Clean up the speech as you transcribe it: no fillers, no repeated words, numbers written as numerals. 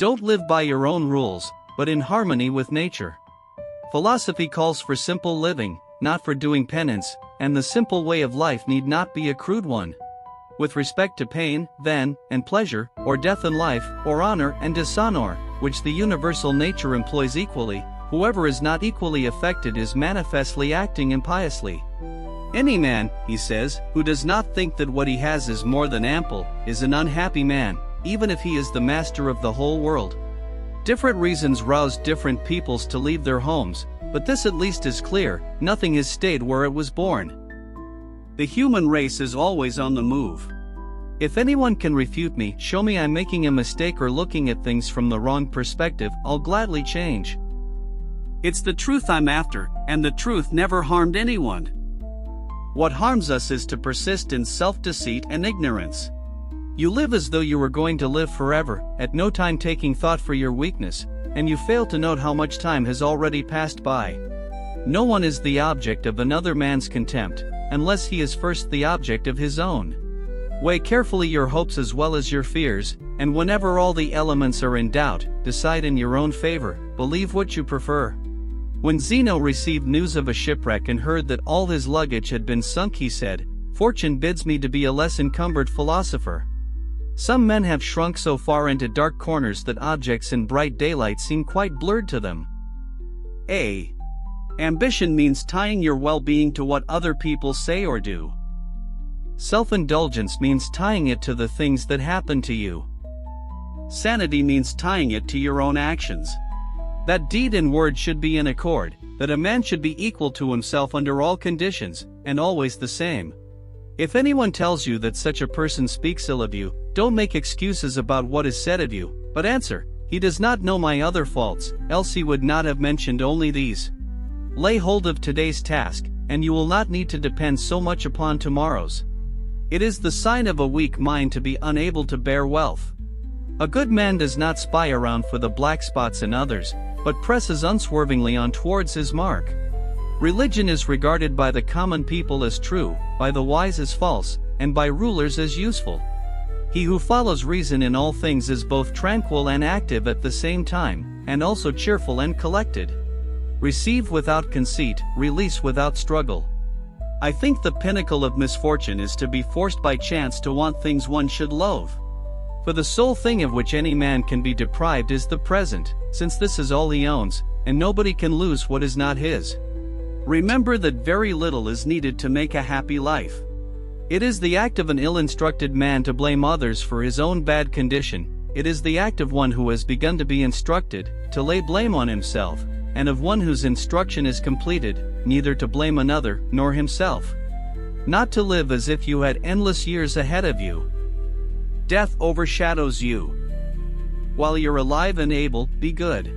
Don't live by your own rules, but in harmony with nature. Philosophy calls for simple living, not for doing penance, and the simple way of life need not be a crude one. With respect to pain, then, and pleasure, or death and life, or honor and dishonor, which the universal nature employs equally, whoever is not equally affected is manifestly acting impiously. Any man, he says, who does not think that what he has is more than ample, is an unhappy man, even if he is the master of the whole world. Different reasons rouse different peoples to leave their homes, but this at least is clear: nothing has stayed where it was born. The human race is always on the move. If anyone can refute me, show me I'm making a mistake or looking at things from the wrong perspective, I'll gladly change. It's the truth I'm after, and the truth never harmed anyone. What harms us is to persist in self-deceit and ignorance. You live as though you were going to live forever, at no time taking thought for your weakness, and you fail to note how much time has already passed by. No one is the object of another man's contempt, unless he is first the object of his own. Weigh carefully your hopes as well as your fears, and whenever all the elements are in doubt, decide in your own favor, believe what you prefer. When Zeno received news of a shipwreck and heard that all his luggage had been sunk, he said, "Fortune bids me to be a less encumbered philosopher." Some men have shrunk so far into dark corners that objects in bright daylight seem quite blurred to them. A. Ambition means tying your well-being to what other people say or do. Self-indulgence means tying it to the things that happen to you. Sanity means tying it to your own actions. That deed and word should be in accord, that a man should be equal to himself under all conditions, and always the same. If anyone tells you that such a person speaks ill of you, don't make excuses about what is said of you, but answer, "He does not know my other faults, else he would not have mentioned only these." Lay hold of today's task, and you will not need to depend so much upon tomorrow's. It is the sign of a weak mind to be unable to bear wealth. A good man does not spy around for the black spots in others, but presses unswervingly on towards his mark. Religion is regarded by the common people as true, by the wise as false, and by rulers as useful. He who follows reason in all things is both tranquil and active at the same time, and also cheerful and collected. Receive without conceit, release without struggle. I think the pinnacle of misfortune is to be forced by chance to want things one should loathe. For the sole thing of which any man can be deprived is the present, since this is all he owns, and nobody can lose what is not his. Remember that very little is needed to make a happy life. It is the act of an ill-instructed man to blame others for his own bad condition. It is the act of one who has begun to be instructed, to lay blame on himself, and of one whose instruction is completed, neither to blame another, nor himself. Not to live as if you had endless years ahead of you. Death overshadows you. While you're alive and able, be good.